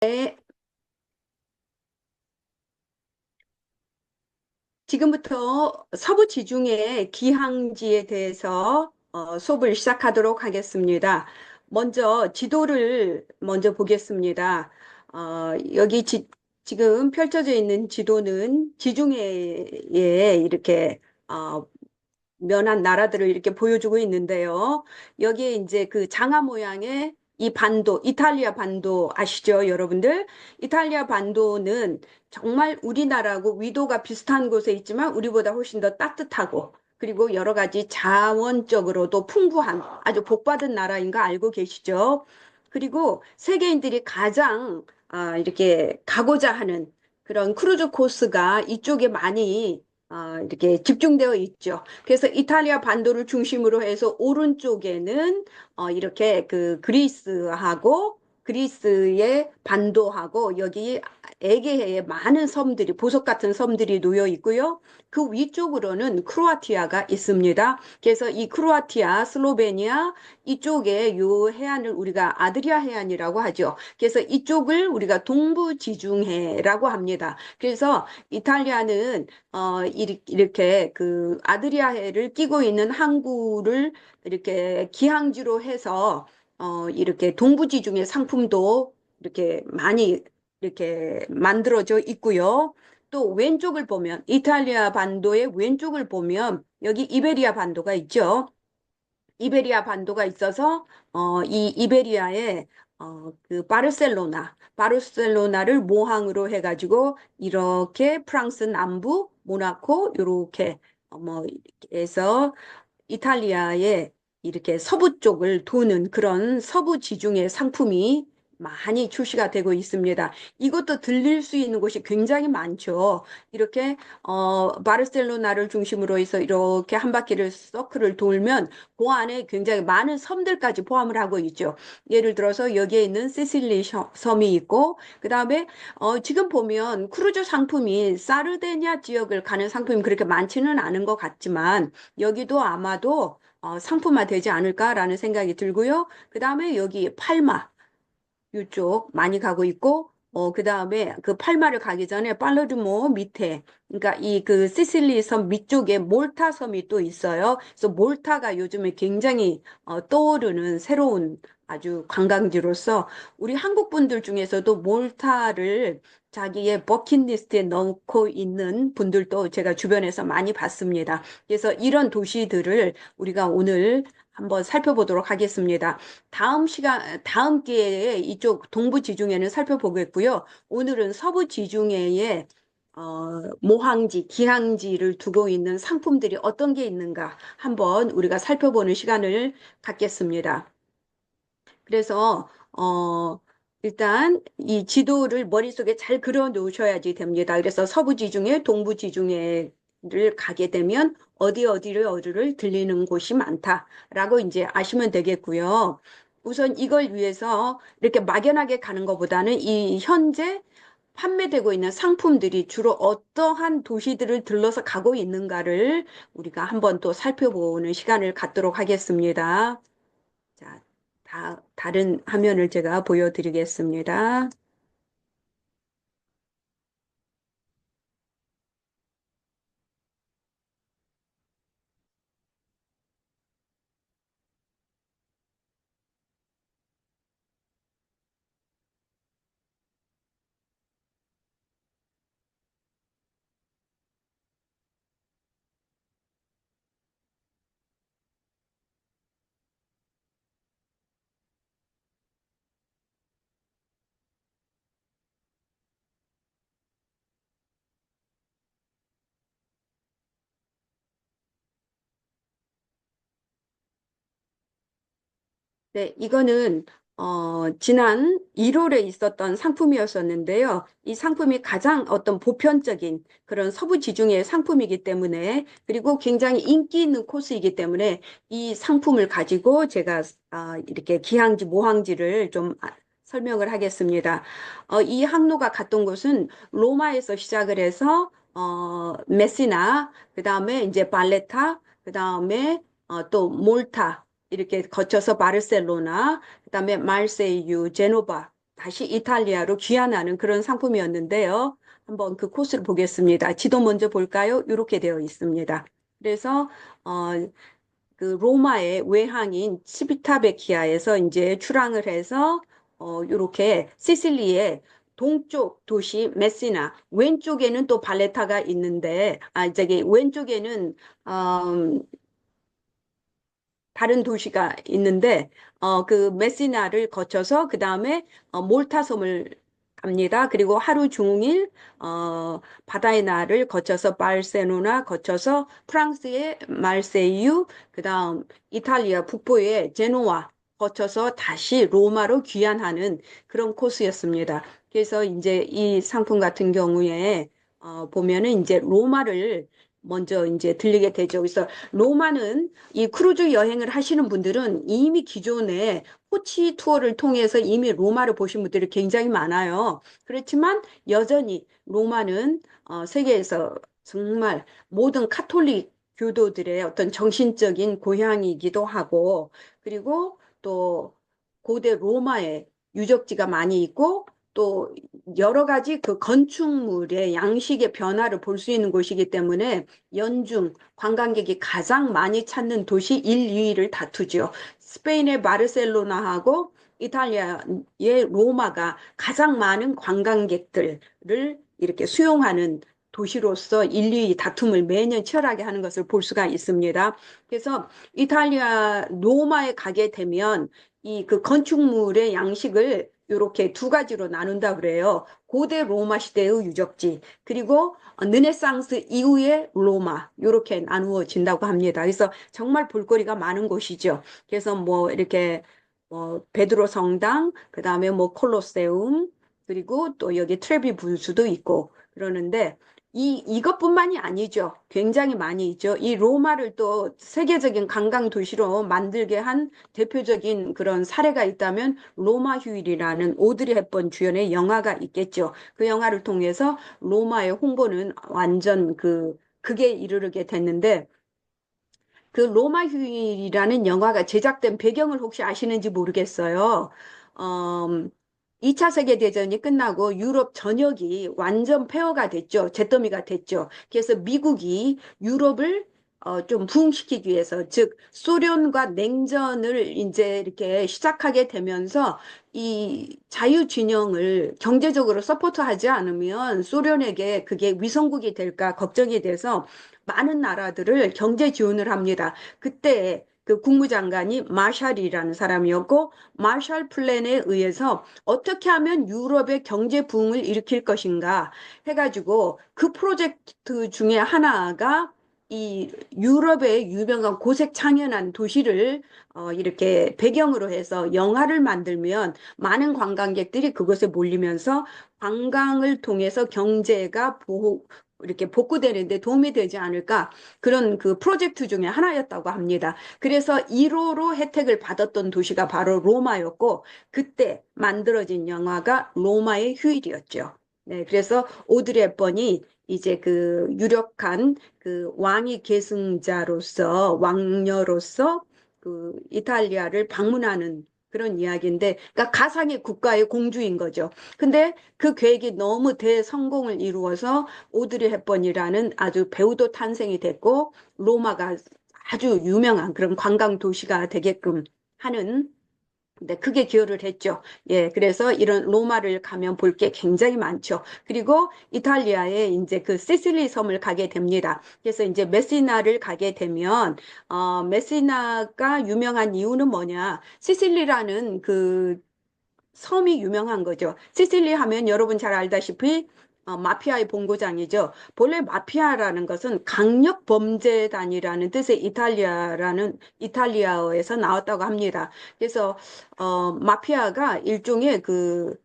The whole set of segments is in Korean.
네, 지금부터 서부 지중해 기항지에 대해서 수업을 시작하도록 하겠습니다. 먼저 지도를 먼저 보겠습니다. 여기 지금 펼쳐져 있는 지도는 지중해에 이렇게 면한 나라들을 이렇게 보여주고 있는데요. 여기에 이제 그 장화 모양의 이 반도, 이탈리아 반도 아시죠, 여러분들? 이탈리아 반도는 정말 우리나라하고 위도가 비슷한 곳에 있지만 우리보다 훨씬 더 따뜻하고 그리고 여러 가지 자원적으로도 풍부한 아주 복받은 나라인 거 알고 계시죠? 그리고 세계인들이 가장 이렇게 가고자 하는 그런 크루즈 코스가 이쪽에 많이 이렇게 집중되어 있죠. 그래서 이탈리아 반도를 중심으로 해서 오른쪽에는 이렇게 그 그리스하고 그리스의 반도하고 여기 에게해에 많은 섬들이 보석 같은 섬들이 놓여 있고요. 그 위쪽으로는 크로아티아가 있습니다. 그래서 이 크로아티아, 슬로베니아 이쪽에 요 해안을 우리가 아드리아 해안이라고 하죠. 그래서 이쪽을 우리가 동부지중해라고 합니다. 그래서 이탈리아는 이렇게 그 아드리아해를 끼고 있는 항구를 이렇게 기항지로 해서 이렇게 동부지중해 상품도 이렇게 많이 이렇게 만들어져 있고요. 또 왼쪽을 보면 이탈리아 반도의 왼쪽을 보면 여기 이베리아 반도가 있죠. 이베리아 반도가 있어서 이 이베리아의 그 바르셀로나를 모항으로 해가지고 이렇게 프랑스 남부 모나코 요렇게 뭐 해서 이탈리아의 이렇게 서부 쪽을 도는 그런 서부 지중해 상품이 많이 출시가 되고 있습니다. 이것도 들릴 수 있는 곳이 굉장히 많죠. 이렇게 바르셀로나를 중심으로 해서 이렇게 한 바퀴를 서클을 돌면 그 안에 굉장히 많은 섬들까지 포함을 하고 있죠. 예를 들어서 여기에 있는 시실리 섬이 있고 그다음에 지금 보면 크루즈 상품이 사르데냐 지역을 가는 상품이 그렇게 많지는 않은 것 같지만 여기도 아마도 상품화 되지 않을까라는 생각이 들고요. 그 다음에 여기 팔마 이쪽 많이 가고 있고, 그 다음에 그 팔마를 가기 전에 팔레르모 밑에, 그러니까 이 그 시실리 섬 밑쪽에 몰타 섬이 또 있어요. 그래서 몰타가 요즘에 굉장히 떠오르는 새로운 아주 관광지로서 우리 한국 분들 중에서도 몰타를 자기의 버킷리스트에 넣고 있는 분들도 제가 주변에서 많이 봤습니다. 그래서 이런 도시들을 우리가 오늘 한번 살펴보도록 하겠습니다. 다음 기회에 이쪽 동부 지중해는 살펴보겠고요. 오늘은 서부 지중해에 모항지, 기항지를 두고 있는 상품들이 어떤 게 있는가 한번 우리가 살펴보는 시간을 갖겠습니다. 그래서 일단 이 지도를 머릿속에 잘 그려 놓으셔야지 됩니다. 그래서 서부 지중해, 동부 지중해를 가게 되면 어디를 들리는 곳이 많다라고 이제 아시면 되겠고요. 우선 이걸 위해서 이렇게 막연하게 가는 것보다는 이 현재 판매되고 있는 상품들이 주로 어떠한 도시들을 들러서 가고 있는가를 우리가 한번 또 살펴보는 시간을 갖도록 하겠습니다. 자, 다른 화면을 제가 보여드리겠습니다. 네, 이거는 지난 1월에 있었던 상품이었었는데요. 이 상품이 가장 어떤 보편적인 그런 서부 지중해 상품이기 때문에 그리고 굉장히 인기 있는 코스이기 때문에 이 상품을 가지고 제가 이렇게 기항지, 모항지를 좀 설명을 하겠습니다. 이 항로가 갔던 곳은 로마에서 시작을 해서 메시나, 그 다음에 이제 발레타, 그 다음에 또 몰타 이렇게 거쳐서 바르셀로나, 그다음에 말세유, 제노바. 다시 이탈리아로 귀환하는 그런 상품이었는데요. 한번 그 코스를 보겠습니다. 지도 먼저 볼까요? 이렇게 되어 있습니다. 그래서 어, 그 로마의 외항인 치비타베키아에서 이제 출항을 해서 이렇게 시실리의 동쪽 도시 메시나, 왼쪽에는 또 발레타가 있는데, 저기 왼쪽에는 음, 다른 도시가 있는데 그 메시나를 거쳐서 그 다음에 몰타 섬을 갑니다. 그리고 하루 종일 바다의 나를 거쳐서 바르셀로나 거쳐서 프랑스의 말세유, 그 다음 이탈리아 북부의 제노아 거쳐서 다시 로마로 귀환하는 그런 코스였습니다. 그래서 이제 이 상품 같은 경우에 보면은 이제 로마를 먼저 이제 들리게 되죠. 그래서 로마는 이 크루즈 여행을 하시는 분들은 이미 기존에 코치 투어를 통해서 이미 로마를 보신 분들이 굉장히 많아요. 그렇지만 여전히 로마는 세계에서 정말 모든 카톨릭 교도들의 어떤 정신적인 고향이기도 하고, 그리고 또 고대 로마의 유적지가 많이 있고, 또 여러 가지 그 건축물의 양식의 변화를 볼 수 있는 곳이기 때문에 연중 관광객이 가장 많이 찾는 도시 1, 2위를 다투죠. 스페인의 바르셀로나하고 이탈리아의 로마가 가장 많은 관광객들을 이렇게 수용하는 도시로서 1, 2위 다툼을 매년 치열하게 하는 것을 볼 수가 있습니다. 그래서 이탈리아 로마에 가게 되면 이 그 건축물의 양식을 이렇게 두 가지로 나눈다 그래요. 고대 로마 시대의 유적지, 그리고 르네상스 이후의 로마, 이렇게 나누어진다고 합니다. 그래서 정말 볼거리가 많은 곳이죠. 그래서 뭐 이렇게 베드로 성당, 그 다음에 뭐 콜로세움, 그리고 또 여기 트레비 분수도 있고 그러는데 이것뿐만이 아니죠. 굉장히 많이 있죠. 이 로마를 또 세계적인 관광 도시로 만들게 한 대표적인 그런 사례가 있다면 로마 휴일이라는 오드리 헵번 주연의 영화가 있겠죠. 그 영화를 통해서 로마의 홍보는 완전 극에 이르게 됐는데 그 로마 휴일이라는 영화가 제작된 배경을 혹시 아시는지 모르겠어요. 음, 2차 세계대전이 끝나고 유럽 전역이 완전 폐허가 됐죠. 잿더미가 됐죠. 그래서 미국이 유럽을 좀 부흥시키기 위해서, 즉, 소련과 냉전을 이제 이렇게 시작하게 되면서 이 자유진영을 경제적으로 서포트하지 않으면 소련에게 그게 위성국이 될까 걱정이 돼서 많은 나라들을 경제 지원을 합니다. 그때 그 국무장관이 마샬이라는 사람이었고, 마샬 플랜에 의해서 어떻게 하면 유럽의 경제 부흥을 일으킬 것인가 해가지고 그 프로젝트 중에 하나가 이 유럽의 유명한 고색 창연한 도시를 이렇게 배경으로 해서 영화를 만들면 많은 관광객들이 그곳에 몰리면서 관광을 통해서 경제가 이렇게 복구되는데 도움이 되지 않을까, 그런 그 프로젝트 중에 하나였다고 합니다. 그래서 1호로 혜택을 받았던 도시가 바로 로마였고 그때 만들어진 영화가 로마의 휴일이었죠. 네, 그래서 오드리 헵번이 이제 그 유력한 그 왕위 계승자로서, 왕녀로서 그 이탈리아를 방문하는 그런 이야기인데, 그러니까 가상의 국가의 공주인 거죠. 근데 그 계획이 너무 대성공을 이루어서 오드리 헵번이라는 아주 배우도 탄생이 됐고 로마가 아주 유명한 그런 관광 도시가 되게끔 하는, 네, 크게 기여를 했죠. 예, 그래서 이런 로마를 가면 볼 게 굉장히 많죠. 그리고 이탈리아에 이제 그 시실리 섬을 가게 됩니다. 그래서 이제 메시나를 가게 되면, 메시나가 유명한 이유는 뭐냐? 시실리라는 그 섬이 유명한 거죠. 시실리 하면 여러분 잘 알다시피 마피아의 본고장이죠. 본래 마피아라는 것은 강력 범죄단이라는 뜻의 이탈리아어에서 나왔다고 합니다. 그래서 마피아가 일종의 그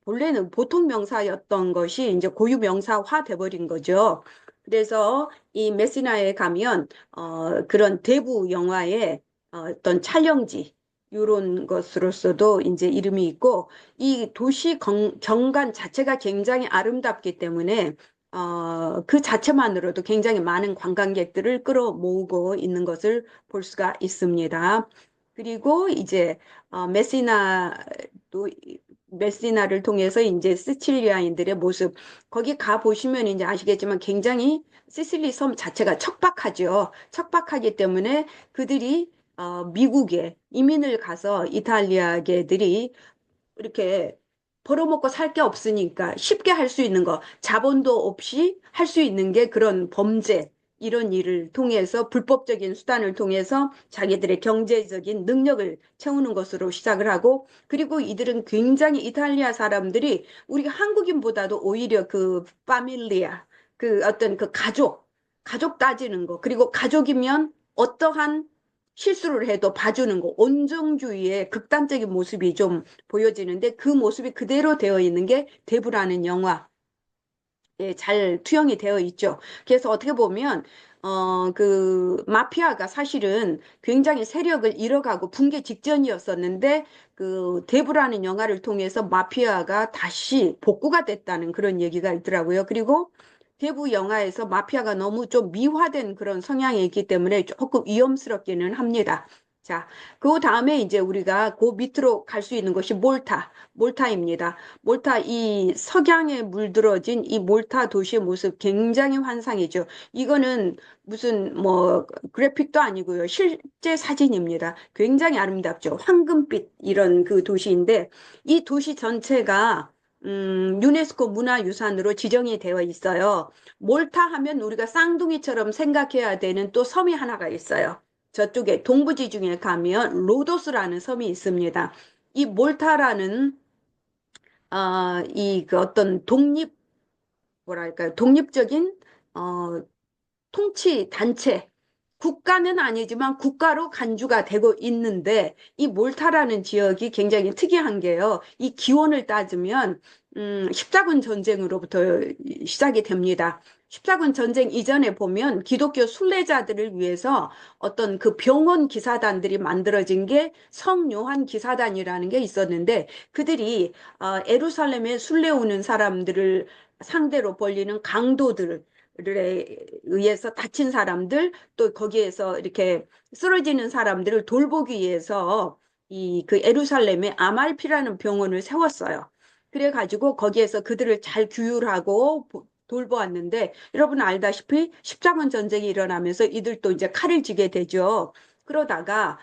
본래는 보통 명사였던 것이 이제 고유 명사화 돼버린 거죠. 그래서 이 메시나에 가면 그런 대부 영화의 어떤 촬영지 이런 것으로서도 이제 이름이 있고, 이 도시 경관 자체가 굉장히 아름답기 때문에 그 자체만으로도 굉장히 많은 관광객들을 끌어모으고 있는 것을 볼 수가 있습니다. 그리고 이제 메시나도 메시나를 통해서 이제 시칠리아인들의 모습, 거기 가 보시면 이제 아시겠지만 굉장히 시실리 섬 자체가 척박하죠. 척박하기 때문에 그들이 미국에 이민을 가서 이탈리아계들이 이렇게 벌어먹고 살 게 없으니까 쉽게 할 수 있는 거, 자본도 없이 할 수 있는 게 그런 범죄, 이런 일을 통해서 불법적인 수단을 통해서 자기들의 경제적인 능력을 채우는 것으로 시작을 하고, 그리고 이들은 굉장히 이탈리아 사람들이 우리 한국인보다도 오히려 그 파밀리아, 그 어떤 그 가족 따지는 거, 그리고 가족이면 어떠한 실수를 해도 봐주는 거, 온정주의의 극단적인 모습이 좀 보여지는데, 그 모습이 그대로 되어 있는 게 대부라는 영화. 예, 잘 투영이 되어 있죠. 그래서 어떻게 보면 그 마피아가 사실은 굉장히 세력을 잃어가고 붕괴 직전이었었는데, 그 대부라는 영화를 통해서 마피아가 다시 복구가 됐다는 그런 얘기가 있더라고요. 그리고 대부 영화에서 마피아가 너무 좀 미화된 그런 성향이 있기 때문에 조금 위험스럽기는 합니다. 자, 그 다음에 이제 우리가 그 밑으로 갈 수 있는 것이 몰타입니다. 몰타, 이 석양에 물들어진 이 몰타 도시의 모습 굉장히 환상이죠. 이거는 무슨 뭐 그래픽도 아니고요. 실제 사진입니다. 굉장히 아름답죠. 황금빛 이런 그 도시인데, 이 도시 전체가 유네스코 문화유산으로 지정이 되어 있어요. 몰타 하면 우리가 쌍둥이처럼 생각해야 되는 또 섬이 하나가 있어요. 저쪽에 동부지중에 가면 로도스라는 섬이 있습니다. 이 몰타라는 이 그 어떤 뭐랄까요, 독립적인 어, 통치 단체, 국가는 아니지만 국가로 간주가 되고 있는데, 이 몰타라는 지역이 굉장히 특이한 게요. 이 기원을 따지면 십자군 전쟁으로부터 시작이 됩니다. 십자군 전쟁 이전에 보면 기독교 순례자들을 위해서 어떤 그 병원 기사단들이 만들어진 게 성요한 기사단이라는 게 있었는데, 그들이 예루살렘에 순례 오는 사람들을 상대로 벌리는 강도들을 의해서 다친 사람들, 또 거기에서 이렇게 쓰러지는 사람들을 돌보기 위해서 이 그 예루살렘에 아말피라는 병원을 세웠어요. 그래가지고 거기에서 그들을 잘 규율하고 돌보았는데, 여러분 알다시피 십자군 전쟁이 일어나면서 이들도 이제 칼을 쥐게 되죠. 그러다가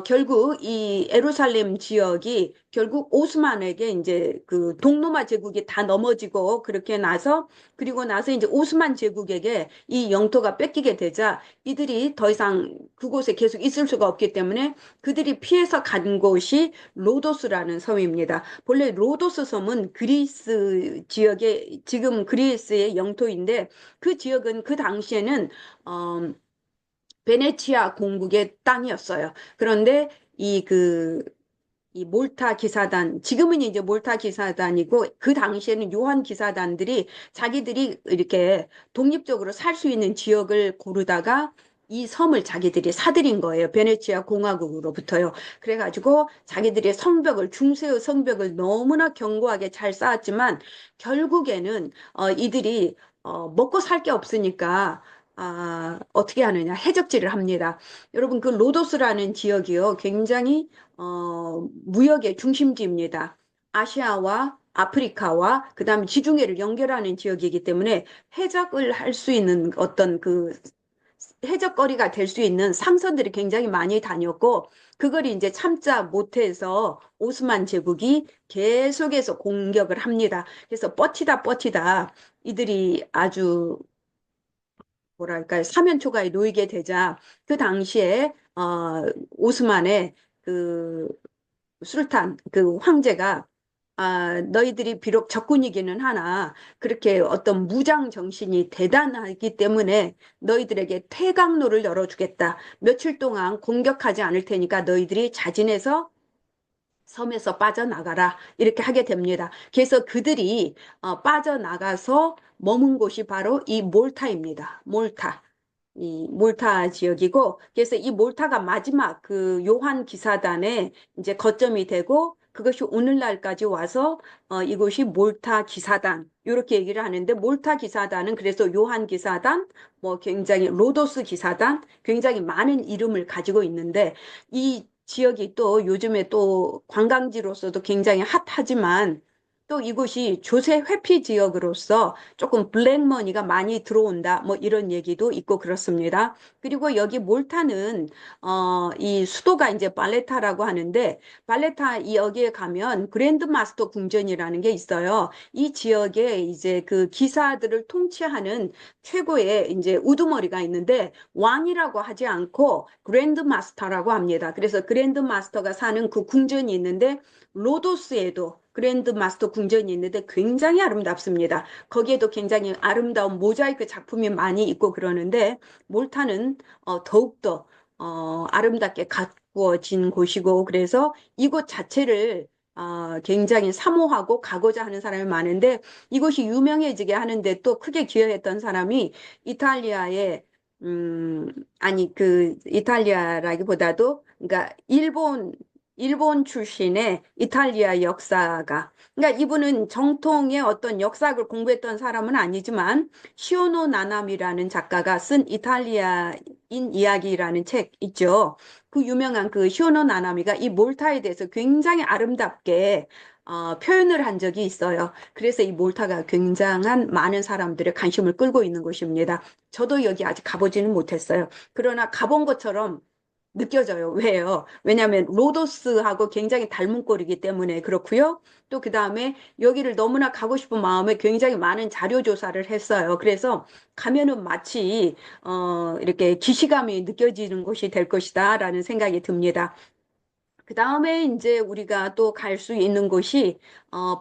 결국 이 예루살렘 지역이 결국 오스만에게 이제 그 동로마 제국이 다 넘어지고 그렇게 나서, 그리고 나서 이제 오스만 제국에게 이 영토가 뺏기게 되자 이들이 더 이상 그곳에 계속 있을 수가 없기 때문에 그들이 피해서 간 곳이 로도스라는 섬입니다. 본래 로도스 섬은 그리스 지역의, 지금 그리스의 영토인데, 그 지역은 그 당시에는 어, 베네치아 공국의 땅이었어요. 그런데 이 몰타 기사단, 지금은 이제 몰타 기사단이고, 그 당시에는 요한 기사단들이 자기들이 이렇게 독립적으로 살 수 있는 지역을 고르다가 이 섬을 자기들이 사들인 거예요. 베네치아 공화국으로부터요. 그래가지고 자기들의 성벽을, 중세의 성벽을 너무나 견고하게 잘 쌓았지만, 결국에는 이들이 먹고 살 게 없으니까 어떻게 하느냐, 해적질을 합니다. 여러분, 그 로도스라는 지역이요, 굉장히 무역의 중심지입니다. 아시아와 아프리카와 그다음에 지중해를 연결하는 지역이기 때문에 해적을 할 수 있는 어떤 그 해적거리가 될 수 있는 상선들이 굉장히 많이 다녔고, 그걸 이제 참자 못해서 오스만 제국이 계속해서 공격을 합니다. 그래서 버티다 이들이 아주 뭐랄까요, 사면초가에 놓이게 되자, 그 당시에 오스만의 그 술탄, 그 황제가 너희들이 비록 적군이기는 하나 그렇게 어떤 무장 정신이 대단하기 때문에 너희들에게 퇴강로를 열어주겠다. 며칠 동안 공격하지 않을 테니까 너희들이 자진해서 섬에서 빠져나가라. 이렇게 하게 됩니다. 그래서 그들이 빠져나가서 머문 곳이 바로 이 몰타입니다. 몰타. 이 몰타 지역이고, 그래서 이 몰타가 마지막 그 요한 기사단의 이제 거점이 되고, 그것이 오늘날까지 와서 이곳이 몰타 기사단 이렇게 얘기를 하는데, 몰타 기사단은 그래서 요한 기사단, 뭐 굉장히 로도스 기사단, 굉장히 많은 이름을 가지고 있는데, 이 지역이 또 요즘에 또 관광지로서도 굉장히 핫하지만 또 이곳이 조세 회피 지역으로서 조금 블랙머니가 많이 들어온다. 뭐 이런 얘기도 있고 그렇습니다. 그리고 여기 몰타는 이 수도가 이제 발레타라고 하는데 발레타 이 여기에 가면 그랜드 마스터 궁전이라는 게 있어요. 이 지역에 이제 그 기사들을 통치하는 최고의 이제 우두머리가 있는데 왕이라고 하지 않고 그랜드 마스터라고 합니다. 그래서 그랜드 마스터가 사는 그 궁전이 있는데 로도스에도 그랜드 마스터 궁전이 있는데 굉장히 아름답습니다. 거기에도 굉장히 아름다운 모자이크 작품이 많이 있고 그러는데 몰타는 더욱더 아름답게 가꾸어진 곳이고 그래서 이곳 자체를 굉장히 사모하고 가고자 하는 사람이 많은데 이곳이 유명해지게 하는데 또 크게 기여했던 사람이 이탈리아의 음, 아니, 그, 이탈리아라기보다도, 그러니까, 일본 출신의 이탈리아 역사가, 그러니까 이분은 정통의 어떤 역사를 공부했던 사람은 아니지만, 시오노 나나미라는 작가가 쓴 이탈리아인 이야기라는 책 있죠. 그 유명한 그 시오노 나나미가 이 몰타에 대해서 굉장히 아름답게 표현을 한 적이 있어요. 그래서 이 몰타가 굉장한 많은 사람들의 관심을 끌고 있는 곳입니다. 저도 여기 아직 가보지는 못했어요. 그러나 가본 것처럼 느껴져요. 왜요? 왜냐하면 로도스하고 굉장히 닮은 꼴이기 때문에 그렇고요. 또 그 다음에 여기를 너무나 가고 싶은 마음에 굉장히 많은 자료 조사를 했어요. 그래서 가면은 마치 이렇게 기시감이 느껴지는 곳이 될 것이다라는 생각이 듭니다. 그 다음에 이제 우리가 또 갈 수 있는 곳이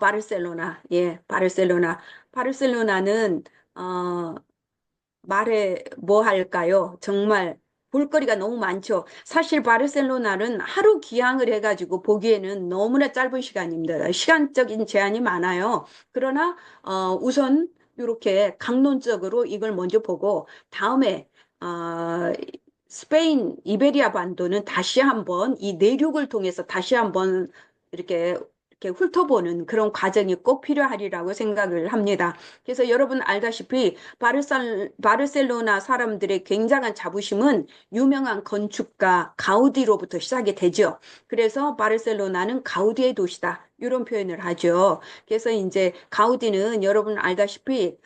바르셀로나. 예, 바르셀로나. 바르셀로나는 어, 말해 뭐 할까요? 정말 볼거리가 너무 많죠. 사실 바르셀로나는 하루 기항을 해가지고 보기에는 너무나 짧은 시간입니다. 시간적인 제한이 많아요. 그러나 우선 이렇게 강론적으로 이걸 먼저 보고 다음에 어, 스페인 이베리아 반도는 다시 한번 이 내륙을 통해서 다시 한번 이렇게 이렇게 훑어보는 그런 과정이 꼭 필요하리라고 생각을 합니다. 그래서 여러분 알다시피 바르셀로나 사람들의 굉장한 자부심은 유명한 건축가 가우디로부터 시작이 되죠. 그래서 바르셀로나는 가우디의 도시다. 이런 표현을 하죠. 그래서 이제 가우디는 여러분 알다시피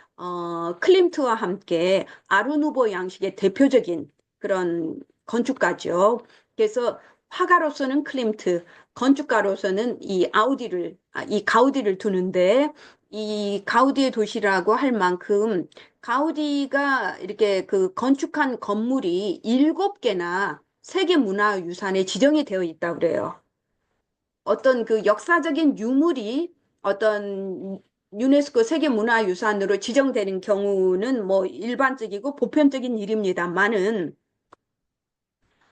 클림트와 함께 아르누보 양식의 대표적인 그런 건축가죠. 그래서 화가로서는 클림트, 건축가로서는 이 가우디를 두는데 이 가우디의 도시라고 할 만큼 가우디가 이렇게 그 건축한 건물이 7개나 세계문화유산에 지정이 되어 있다 그래요. 어떤 그 역사적인 유물이 어떤 유네스코 세계문화유산으로 지정되는 경우는 뭐 일반적이고 보편적인 일입니다만은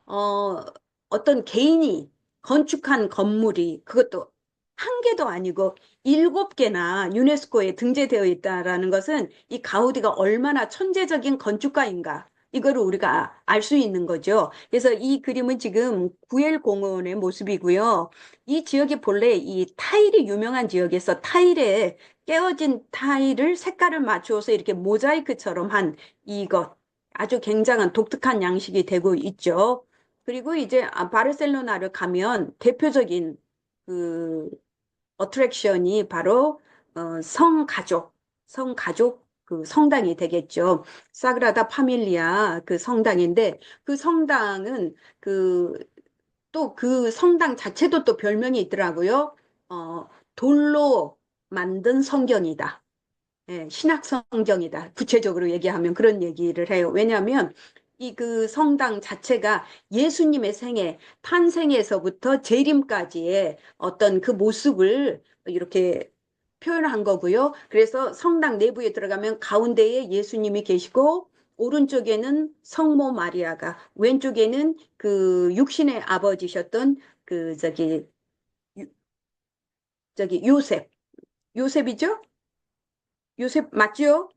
어, 어떤 개인이 건축한 건물이 그것도 한 개도 아니고 7개나 유네스코에 등재되어 있다라는 것은 이 가우디가 얼마나 천재적인 건축가인가 이거를 우리가 알 수 있는 거죠. 그래서 이 그림은 지금 구엘 공원의 모습이고요. 이 지역이 본래 이 타일이 유명한 지역에서 타일에 깨어진 타일을 색깔을 맞추어서 이렇게 모자이크처럼 한 이것 아주 굉장한 독특한 양식이 되고 있죠. 그리고 이제 바르셀로나를 가면 대표적인 그 어트랙션이 바로 성가족 그 성당이 되겠죠. 사그라다 파밀리아 그 성당인데 그 성당은 그 또 그 성당 자체도 또 별명이 있더라고요. 돌로 만든 성경이다. 예, 신약 성경이다. 구체적으로 얘기하면 그런 얘기를 해요. 왜냐하면 이 그 성당 자체가 예수님의 생애, 탄생에서부터 재림까지의 어떤 그 모습을 이렇게 표현한 거고요. 그래서 성당 내부에 들어가면 가운데에 예수님이 계시고 오른쪽에는 성모 마리아가, 왼쪽에는 그 육신의 아버지셨던 그 유- 저기 요셉이죠? 요셉 맞죠?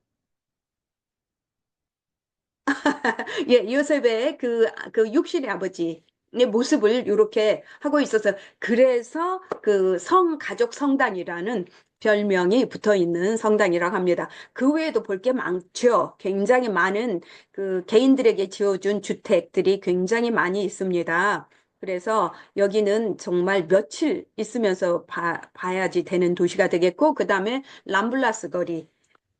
예, 요셉의 그 육신의 아버지의 모습을 이렇게 하고 있어서 그래서 그 성가족 성당이라는 별명이 붙어 있는 성당이라고 합니다. 그 외에도 볼 게 많죠. 굉장히 많은 그 개인들에게 지어준 주택들이 굉장히 많이 있습니다. 그래서 여기는 정말 며칠 있으면서 봐야지 되는 도시가 되겠고, 그 다음에 람블라스 거리.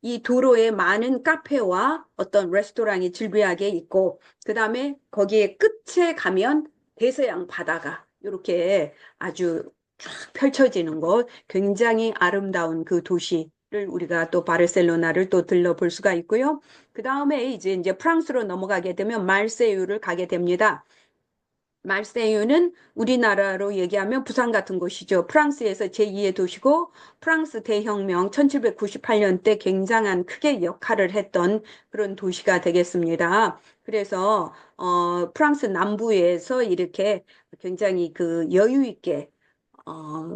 이 도로에 많은 카페와 어떤 레스토랑이 즐비하게 있고, 그 다음에 거기에 끝에 가면 대서양 바다가 이렇게 아주 쫙 펼쳐지는 곳, 굉장히 아름다운 그 도시를 우리가 또 바르셀로나를 또 들러볼 수가 있고요. 그 다음에 이제 프랑스로 넘어가게 되면 말세유를 가게 됩니다. 말세유는 우리나라로 얘기하면 부산 같은 곳이죠. 프랑스에서 제2의 도시고 프랑스 대혁명 1798년 때 굉장한 크게 역할을 했던 그런 도시가 되겠습니다. 그래서 프랑스 남부에서 이렇게 굉장히 그 여유 있게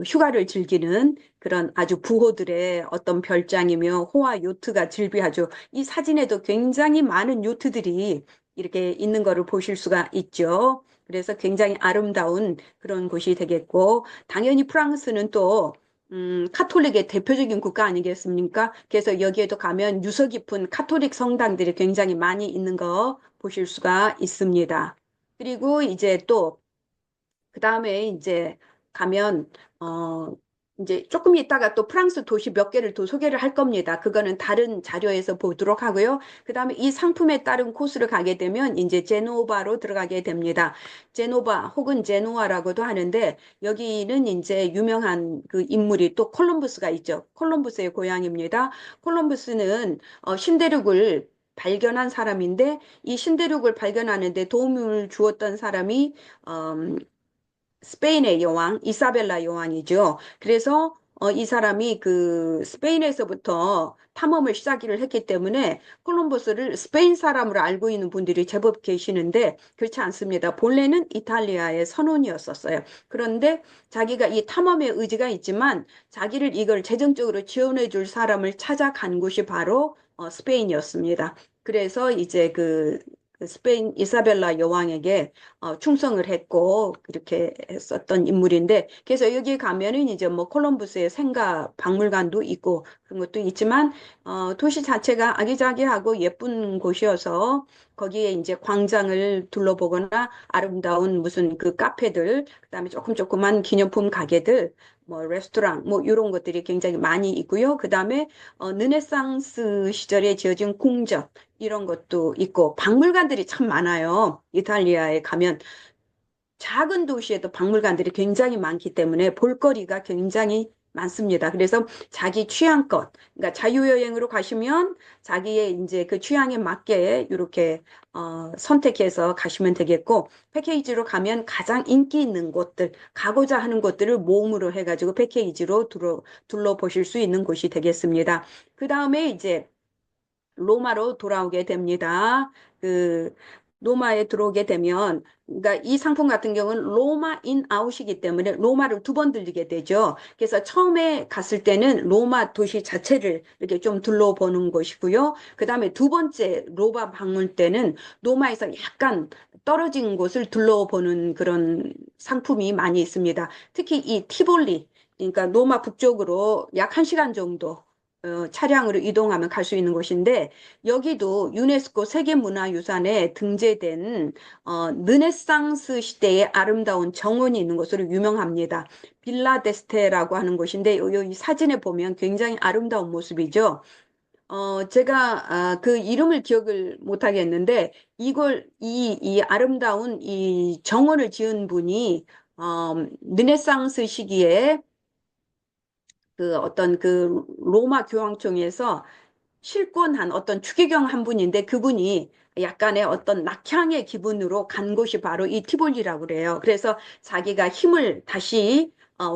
휴가를 즐기는 그런 아주 부호들의 어떤 별장이며 호화 요트가 즐비하죠. 이 사진에도 굉장히 많은 요트들이 이렇게 있는 거를 보실 수가 있죠. 그래서 굉장히 아름다운 그런 곳이 되겠고, 당연히 프랑스는 또 카톨릭의 대표적인 국가 아니겠습니까? 그래서 여기에도 가면 유서 깊은 카톨릭 성당들이 굉장히 많이 있는 거 보실 수가 있습니다. 그리고 이제 또 그 다음에 이제 가면, 이제 조금 있다가 또 프랑스 도시 몇 개를 더 소개를 할 겁니다. 그거는 다른 자료에서 보도록 하고요. 그 다음에 이 상품에 따른 코스를 가게 되면 이제 제노바로 들어가게 됩니다. 제노바 혹은 제노아라고도 하는데 여기는 이제 유명한 그 인물이 또 콜럼버스가 있죠. 콜럼버스의 고향입니다. 콜럼버스는 신대륙을 발견한 사람인데 이 신대륙을 발견하는데 도움을 주었던 사람이 음, 스페인의 여왕 이사벨라 여왕이죠. 그래서 이 사람이 그 스페인에서부터 탐험을 시작을 했기 때문에 콜럼버스를 스페인 사람으로 알고 있는 분들이 제법 계시는데 그렇지 않습니다. 본래는 이탈리아의 선원이었었어요. 그런데 자기가 이 탐험의 의지가 있지만 자기를 이걸 재정적으로 지원해 줄 사람을 찾아간 곳이 바로 스페인이었습니다. 그래서 이제 그 스페인 이사벨라 여왕에게 충성을 했고 이렇게 했었던 인물인데 그래서 여기 가면은 이제 뭐 콜럼부스의 생가 박물관도 있고 그런 것도 있지만 도시 자체가 아기자기하고 예쁜 곳이어서 거기에 이제 광장을 둘러보거나 아름다운 무슨 그 카페들 그다음에 조그만 기념품 가게들 뭐 레스토랑 뭐 이런 것들이 굉장히 많이 있고요. 그다음에 르네상스 시절에 지어진 궁전 이런 것도 있고 박물관들이 참 많아요. 이탈리아에 가면 작은 도시에도 박물관들이 굉장히 많기 때문에 볼거리가 굉장히 많습니다. 그래서 자기 취향껏, 그러니까 자유여행으로 가시면 자기의 이제 그 취향에 맞게 이렇게 선택해서 가시면 되겠고, 패키지로 가면 가장 인기 있는 곳들, 가고자 하는 곳들을 모음으로 해가지고 패키지로 둘러보실 수 있는 곳이 되겠습니다. 그 다음에 이제 로마로 돌아오게 됩니다. 그 로마에 들어오게 되면 그러니까 이 상품 같은 경우는 로마 인 아웃이기 때문에 로마를 두 번 들리게 되죠. 그래서 처음에 갔을 때는 로마 도시 자체를 이렇게 좀 둘러보는 것이고요. 그다음에 두 번째 로마 방문 때는 로마에서 약간 떨어진 곳을 둘러보는 그런 상품이 많이 있습니다. 특히 이 티볼리 그러니까 로마 북쪽으로 약 1시간 정도 차량으로 이동하면 갈 수 있는 곳인데 여기도 유네스코 세계문화유산에 등재된 르네상스 시대의 아름다운 정원이 있는 곳으로 유명합니다. 빌라 데스테라고 하는 곳인데 이 사진에 보면 굉장히 아름다운 모습이죠. 제가 그 이름을 기억을 못 하겠는데 이 아름다운 이 정원을 지은 분이 르네상스 시기에 그 어떤 그 로마 교황청에서 실권한 어떤 추기경 한 분인데 그분이 약간의 어떤 낙향의 기분으로 간 곳이 바로 이 티볼리라고 그래요. 그래서 자기가 힘을 다시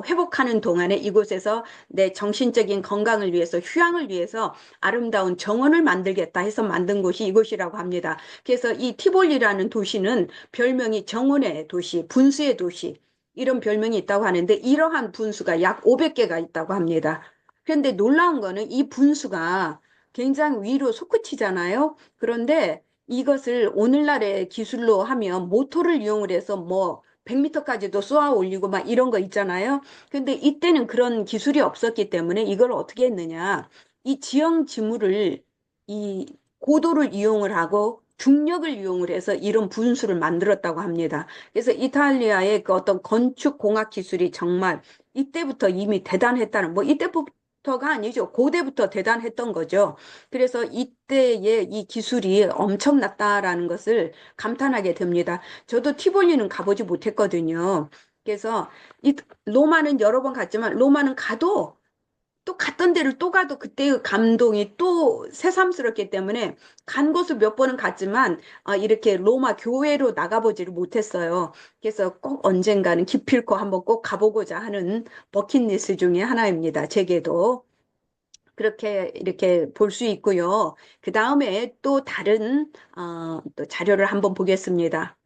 회복하는 동안에 이곳에서 내 정신적인 건강을 위해서 휴양을 위해서 아름다운 정원을 만들겠다 해서 만든 곳이 이곳이라고 합니다. 그래서 이 티볼리라는 도시는 별명이 정원의 도시, 분수의 도시 이런 별명이 있다고 하는데 이러한 분수가 약 500개가 있다고 합니다. 그런데 놀라운 거는 이 분수가 굉장히 위로 솟구치잖아요. 그런데 이것을 오늘날의 기술로 하면 모터를 이용을 해서 뭐 100m까지도 쏘아 올리고 막 이런 거 있잖아요. 근데 이때는 그런 기술이 없었기 때문에 이걸 어떻게 했느냐. 이 지형 지물을 이 고도를 이용을 하고 중력을 이용을 해서 이런 분수를 만들었다고 합니다. 그래서 이탈리아의 그 어떤 건축 공학 기술이 정말 이때부터 이미 대단했다는, 뭐 이때부터가 아니죠. 고대부터 대단했던 거죠. 그래서 이때의 이 기술이 엄청났다라는 것을 감탄하게 됩니다. 저도 티볼리는 가보지 못했거든요. 그래서 이 로마는 여러 번 갔지만 로마는 가도 또 갔던 데를 또 가도 그때의 감동이 또 새삼스럽기 때문에 간 곳을 몇 번은 갔지만 이렇게 로마 교회로 나가보지를 못했어요. 그래서 꼭 언젠가는 기필코 한번 꼭 가보고자 하는 버킷리스트 중에 하나입니다. 제게도. 그렇게 이렇게 볼 수 있고요. 그 다음에 또 다른 또 자료를 한번 보겠습니다.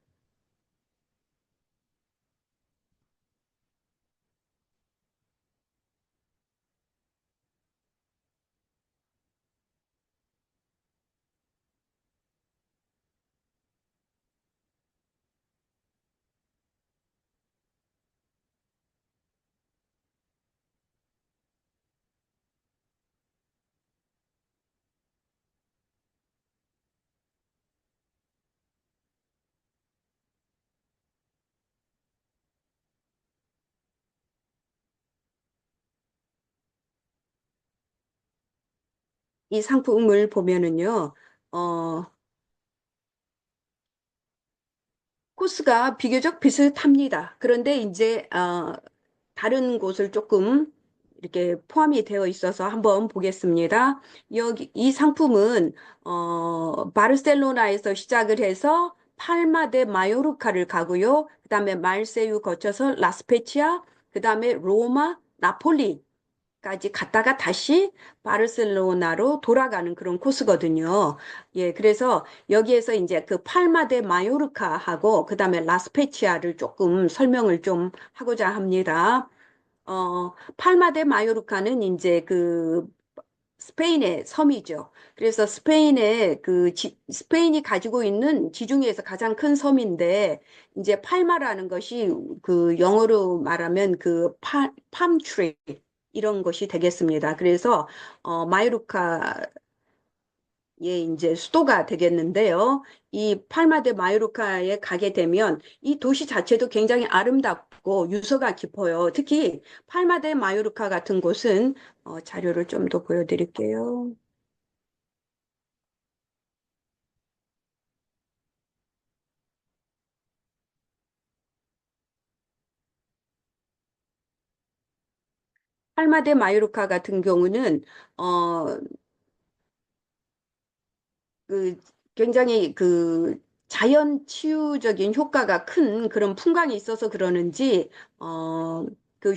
이 상품을 보면은요, 어, 코스가 비교적 비슷합니다. 그런데 이제 다른 곳을 조금 이렇게 포함이 되어 있어서 한번 보겠습니다. 여기 이 상품은 바르셀로나에서 시작을 해서 팔마 데 마요르카를 가고요. 그다음에 말세유 거쳐서 라스페치아, 그다음에 로마, 나폴리 까지 갔다가 다시 바르셀로나로 돌아가는 그런 코스거든요. 예, 그래서 여기에서 이제 그 팔마 데 마요르카하고 그다음에 라스페치아를 조금 설명을 좀 하고자 합니다. 팔마 데 마요르카는 이제 그 스페인의 섬이죠. 그래서 스페인의 스페인이 가지고 있는 지중해에서 가장 큰 섬인데 이제 팔마라는 것이 그 영어로 말하면 그 팜트리 이런 것이 되겠습니다. 그래서 마요르카의 이제 수도가 되겠는데요. 이 팔마 데 마요르카에 가게 되면 이 도시 자체도 굉장히 아름답고 유서가 깊어요. 특히 팔마 데 마요르카 같은 곳은 자료를 좀 더 보여드릴게요. 팔마 데 마요르카 같은 경우는 어, 그 굉장히 그 자연 치유적인 효과가 큰 그런 풍광이 있어서 그러는지 그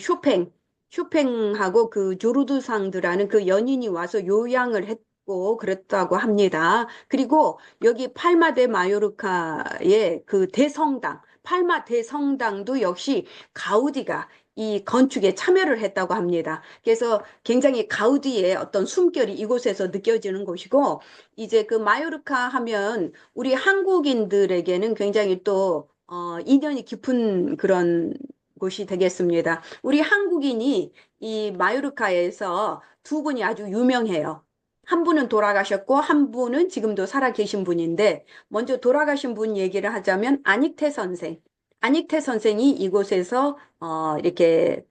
쇼팽하고 그 조르드 상드라는 그 연인이 와서 요양을 했고 그랬다고 합니다. 그리고 여기 팔마 데 마요르카의 그 대성당 팔마 대성당도 역시 가우디가 이 건축에 참여를 했다고 합니다. 그래서 굉장히 가우디의 어떤 숨결이 이곳에서 느껴지는 곳이고 이제 그 마요르카 하면 우리 한국인들에게는 굉장히 또 인연이 깊은 그런 곳이 되겠습니다. 우리 한국인이 이 마요르카에서 두 분이 아주 유명해요. 한 분은 돌아가셨고 한 분은 지금도 살아 계신 분인데 먼저 돌아가신 분 얘기를 하자면 안익태 선생. 안익태 선생이 이곳에서 이렇게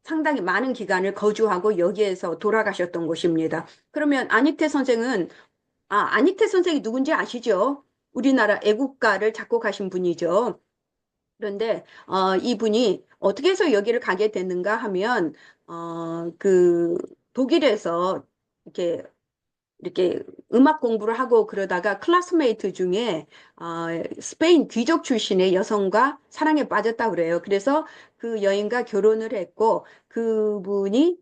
상당히 많은 기간을 거주하고 여기에서 돌아가셨던 곳입니다. 그러면 안익태 선생은 안익태 선생이 누군지 아시죠? 우리나라 애국가를 작곡하신 분이죠. 그런데 이분이 어떻게 해서 여기를 가게 됐는가 하면 그 독일에서 이렇게 음악 공부를 하고 그러다가 클래스메이트 중에 스페인 귀족 출신의 여성과 사랑에 빠졌다 그래요. 그래서 그 여인과 결혼을 했고 그분이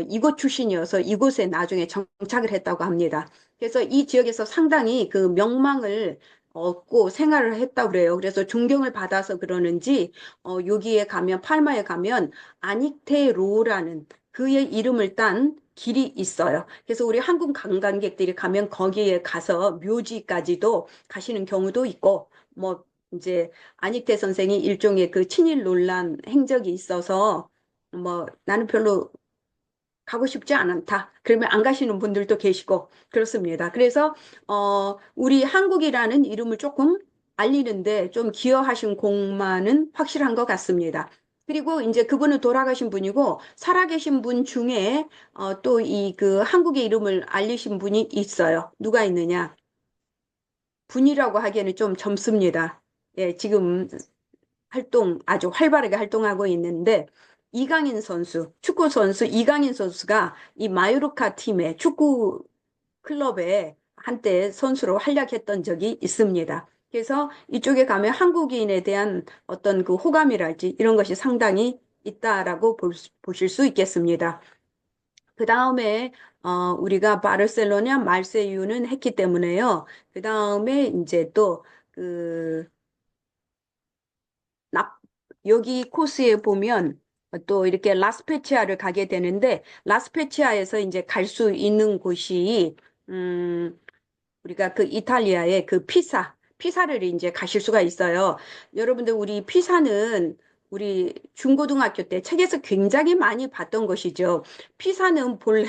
이곳 출신이어서 이곳에 나중에 정착을 했다고 합니다. 그래서 이 지역에서 상당히 그 명망을 얻고 생활을 했다고 그래요. 그래서 존경을 받아서 그러는지 여기에 가면 팔마에 가면 아닉테로라는 그의 이름을 딴 길이 있어요. 그래서 우리 한국 관광객들이 가면 거기에 가서 묘지까지도 가시는 경우도 있고, 뭐, 이제 안익태 선생이 일종의 그 친일 논란 행적이 있어서, 뭐, 나는 별로 가고 싶지 않다. 그러면 안 가시는 분들도 계시고 그렇습니다. 그래서 우리 한국이라는 이름을 조금 알리는데 좀 기여하신 공만은 확실한 것 같습니다. 그리고 이제 그분은 돌아가신 분이고 살아계신 분 중에 또 이 그 한국의 이름을 알리신 분이 있어요. 누가 있느냐? 분이라고 하기에는 좀 젊습니다. 예, 지금 아주 활발하게 활동하고 있는데, 이강인 선수, 축구 선수 이강인 선수가 이 마요르카 팀의 축구 클럽에 한때 선수로 활약했던 적이 있습니다. 그래서 이쪽에 가면 한국인에 대한 어떤 그 호감이랄지 이런 것이 상당히 있다라고 보실 수 있겠습니다. 그 다음에 우리가 바르셀로나 말세유는 했기 때문에요. 그 다음에 이제 또그 여기 코스에 보면 또 이렇게 라스페치아를 가게 되는데 라스페치아에서 이제 갈 수 있는 곳이 음, 우리가 그 이탈리아의 그 피사를 이제 가실 수가 있어요. 여러분들 우리 피사는 우리 중고등학교 때 책에서 굉장히 많이 봤던 것이죠. 피사는 본래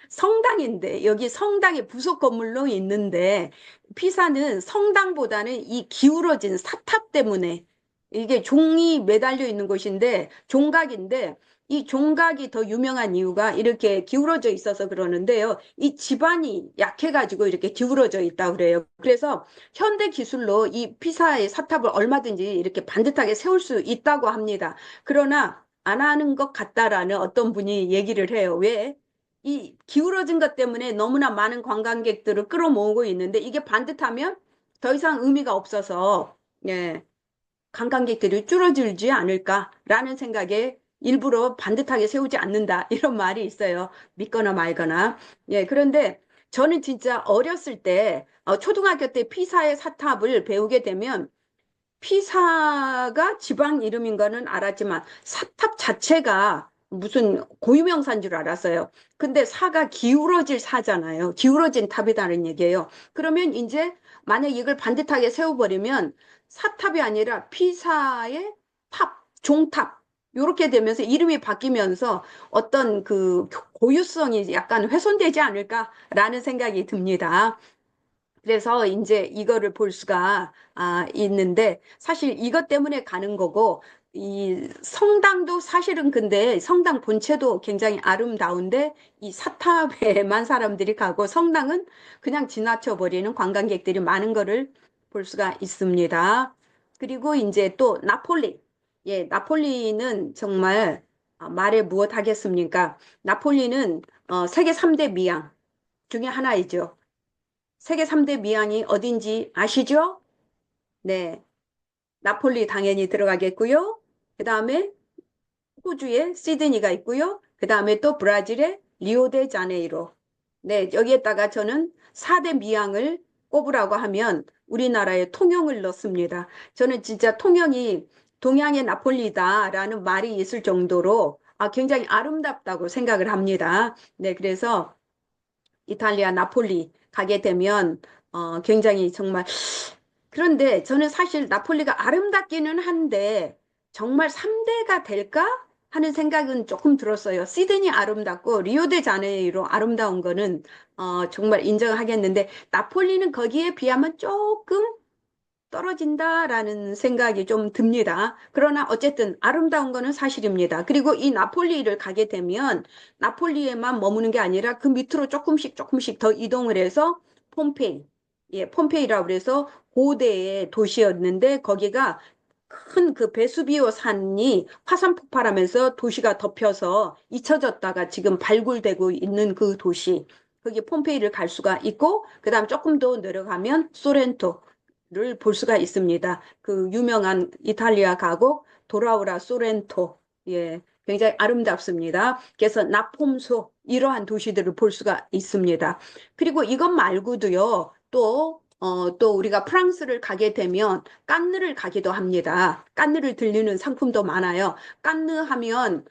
성당인데 여기 성당의 부속 건물로 있는데 피사는 성당보다는 이 기울어진 사탑 때문에 이게 종이 매달려 있는 곳인데 종각인데 이 종각이 더 유명한 이유가 이렇게 기울어져 있어서 그러는데요. 이 지반이 약해가지고 이렇게 기울어져 있다 그래요. 그래서 현대 기술로 이 피사의 사탑을 얼마든지 이렇게 반듯하게 세울 수 있다고 합니다. 그러나 안 하는 것 같다라는 어떤 분이 얘기를 해요. 왜? 이 기울어진 것 때문에 너무나 많은 관광객들을 끌어모으고 있는데 이게 반듯하면 더 이상 의미가 없어서 예. 관광객들이 줄어들지 않을까라는 생각에 일부러 반듯하게 세우지 않는다. 이런 말이 있어요. 믿거나 말거나. 예, 그런데 저는 진짜 어렸을 때, 초등학교 때 피사의 사탑을 배우게 되면 피사가 지방 이름인 거는 알았지만 사탑 자체가 무슨 고유명사인 줄 알았어요. 근데 사가 기울어질 사잖아요. 기울어진 탑이라는 얘기예요. 그러면 이제 만약 이걸 반듯하게 세워버리면 사탑이 아니라 피사의 탑, 종탑 이렇게 되면서 이름이 바뀌면서 어떤 그 고유성이 약간 훼손되지 않을까라는 생각이 듭니다. 그래서 이제 이거를 볼 수가 있는데 사실 이것 때문에 가는 거고 이 성당도 사실은 근데 성당 본체도 굉장히 아름다운데 이 사탑에만 사람들이 가고 성당은 그냥 지나쳐 버리는 관광객들이 많은 거를 볼 수가 있습니다. 그리고 이제 또 나폴리. 예, 나폴리는 정말 말해 무엇 하겠습니까? 나폴리는 세계 3대 미양 중에 하나이죠. 세계 3대 미항이 어딘지 아시죠? 네. 나폴리 당연히 들어가겠고요. 그 다음에 호주의 시드니가 있고요. 그 다음에 또 브라질의 리오데자네이로. 네, 여기에다가 저는 4대 미항을 꼽으라고 하면 우리나라의 통영을 넣습니다. 저는 진짜 통영이 동양의 나폴리다라는 말이 있을 정도로 굉장히 아름답다고 생각을 합니다. 네, 그래서 이탈리아 나폴리 가게 되면 굉장히 정말 그런데 저는 사실 나폴리가 아름답기는 한데 정말 3대가 될까 하는 생각은 조금 들었어요. 시드니 아름답고 리오데자네이루 아름다운 거는 정말 인정하겠는데 나폴리는 거기에 비하면 조금 떨어진다라는 생각이 좀 듭니다. 그러나 어쨌든 아름다운 거는 사실입니다. 그리고 이 나폴리를 가게 되면 나폴리에만 머무는 게 아니라 그 밑으로 조금씩 더 이동을 해서 폼페이, 예, 폼페이라고 그래서 고대의 도시였는데 거기가 큰 그 베수비오 산이 화산 폭발하면서 도시가 덮여서 잊혀졌다가 지금 발굴되고 있는 그 도시. 거기 폼페이를 갈 수가 있고, 그 다음 조금 더 내려가면 소렌토, 를 볼 수가 있습니다. 그 유명한 이탈리아 가곡 도라우라 소렌토. 예, 굉장히 아름답습니다. 그래서 나폼소 이러한 도시들을 볼 수가 있습니다. 그리고 이것 말고도요. 또 우리가 프랑스를 가게 되면 깐느를 가기도 합니다. 깐느를 들리는 상품도 많아요. 깐느 하면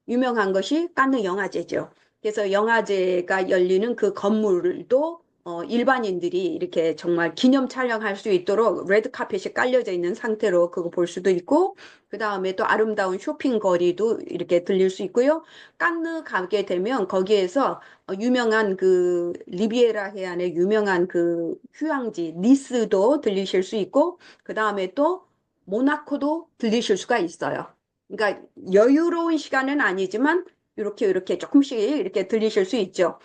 유명한 것이 깐느 영화제죠. 그래서 영화제가 열리는 그 건물도 일반인들이 이렇게 정말 기념 촬영할 수 있도록 레드 카펫이 깔려져 있는 상태로 그거 볼 수도 있고, 그 다음에 또 아름다운 쇼핑 거리도 이렇게 들릴 수 있고요. 깐느 가게 되면 거기에서 유명한 그 리비에라 해안의 유명한 그 휴양지 니스도 들리실 수 있고, 그 다음에 또 모나코도 들리실 수가 있어요. 그러니까 여유로운 시간은 아니지만 이렇게 조금씩 이렇게 들리실 수 있죠.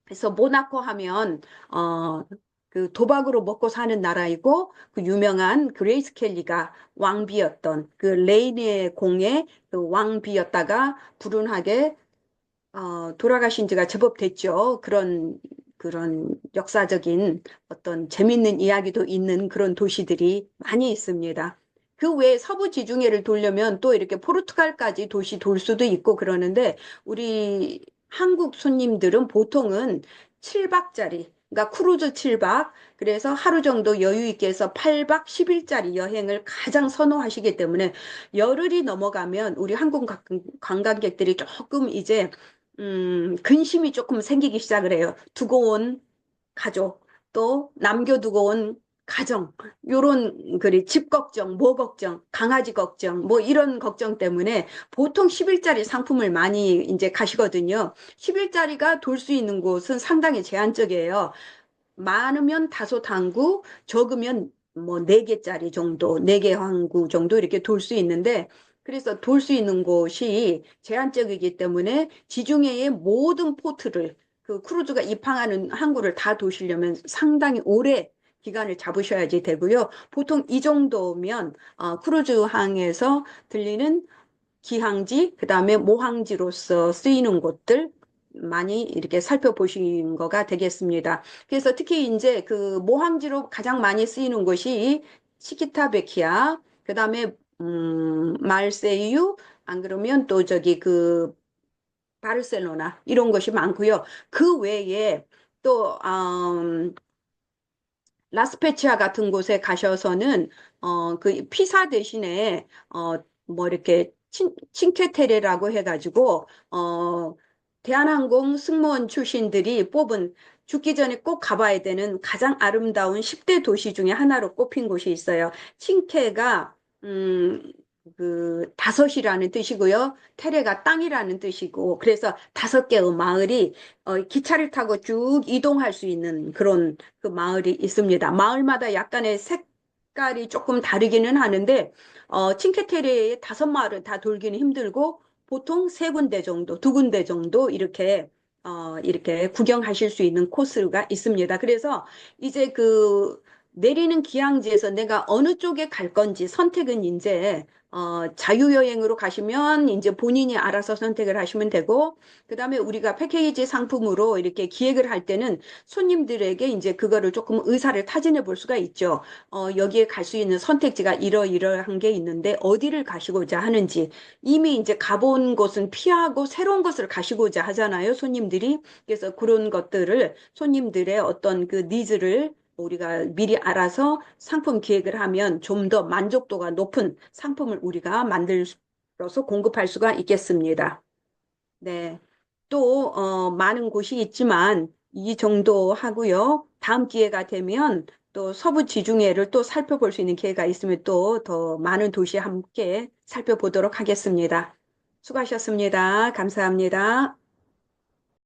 그래서 모나코 하면 어, 그 도박으로 먹고 사는 나라이고 그 유명한 그레이스 켈리가 왕비였던 그 레이니의 공의 그 왕비였다가 불운하게 돌아가신 지가 제법 됐죠. 그런 역사적인 어떤 재밌는 이야기도 있는 그런 도시들이 많이 있습니다. 그 외에 서부 지중해를 돌려면 또 이렇게 포르투갈까지 도시 돌 수도 있고 그러는데 우리 한국 손님들은 보통은 7박짜리, 그러니까 크루즈 7박, 그래서 하루 정도 여유 있게 해서 8박 10일짜리 여행을 가장 선호하시기 때문에 열흘이 넘어가면 우리 한국 관광객들이 조금 이제 근심이 조금 생기기 시작을 해요. 두고 온 가족, 또 남겨두고 온 가정, 요런, 그리 집 걱정, 뭐 걱정, 강아지 걱정, 뭐 이런 걱정 때문에 보통 10일짜리 상품을 많이 이제 가시거든요. 10일짜리가 돌 수 있는 곳은 상당히 제한적이에요. 많으면 다소 항구, 적으면 뭐 네 개짜리 정도, 네 개 항구 정도 이렇게 돌 수 있는데, 그래서 돌 수 있는 곳이 제한적이기 때문에 지중해의 모든 포트를 그 크루즈가 입항하는 항구를 다 도시려면 상당히 오래 기간을 잡으셔야지 되고요. 보통 이 정도면 크루즈항에서 들리는 기항지, 그다음에 모항지로서 쓰이는 곳들 많이 이렇게 살펴보신 거가 되겠습니다. 그래서 특히 이제 그 모항지로 가장 많이 쓰이는 곳이 시키타베키아, 그다음에 말세유, 안 그러면 또 저기 그 바르셀로나 이런 것이 많고요. 그 외에 또 라스페치아 같은 곳에 가셔서는 그 피사 대신에 뭐 이렇게 칭케테레라고 해가지고 대한항공 승무원 출신들이 뽑은 죽기 전에 꼭 가봐야 되는 가장 아름다운 10대 도시 중에 하나로 꼽힌 곳이 있어요. 칭케가 음, 그 다섯이라는 뜻이고요. 테레가 땅이라는 뜻이고 그래서 5개의 마을이 기차를 타고 쭉 이동할 수 있는 그런 그 마을이 있습니다. 마을마다 약간의 색깔이 조금 다르기는 하는데 칭케테레의 5마을을 다 돌기는 힘들고 보통 3군데 정도, 2군데 정도 이렇게 구경하실 수 있는 코스가 있습니다. 그래서 이제 그 내리는 기항지에서 내가 어느 쪽에 갈 건지 선택은 이제 자유여행으로 가시면 이제 본인이 알아서 선택을 하시면 되고, 그 다음에 우리가 패키지 상품으로 이렇게 기획을 할 때는 손님들에게 이제 그거를 조금 의사를 타진해 볼 수가 있죠. 여기에 갈 수 있는 선택지가 이러이러한 게 있는데 어디를 가시고자 하는지 이미 이제 가본 곳은 피하고 새로운 곳을 가시고자 하잖아요, 손님들이. 그래서 그런 것들을 손님들의 어떤 그 니즈를 우리가 미리 알아서 상품 기획을 하면 좀 더 만족도가 높은 상품을 우리가 만들어서 공급할 수가 있겠습니다. 네. 또, 많은 곳이 있지만 이 정도 하고요. 다음 기회가 되면 또 서부 지중해를 또 살펴볼 수 있는 기회가 있으면 또 더 많은 도시 함께 살펴보도록 하겠습니다. 수고하셨습니다. 감사합니다.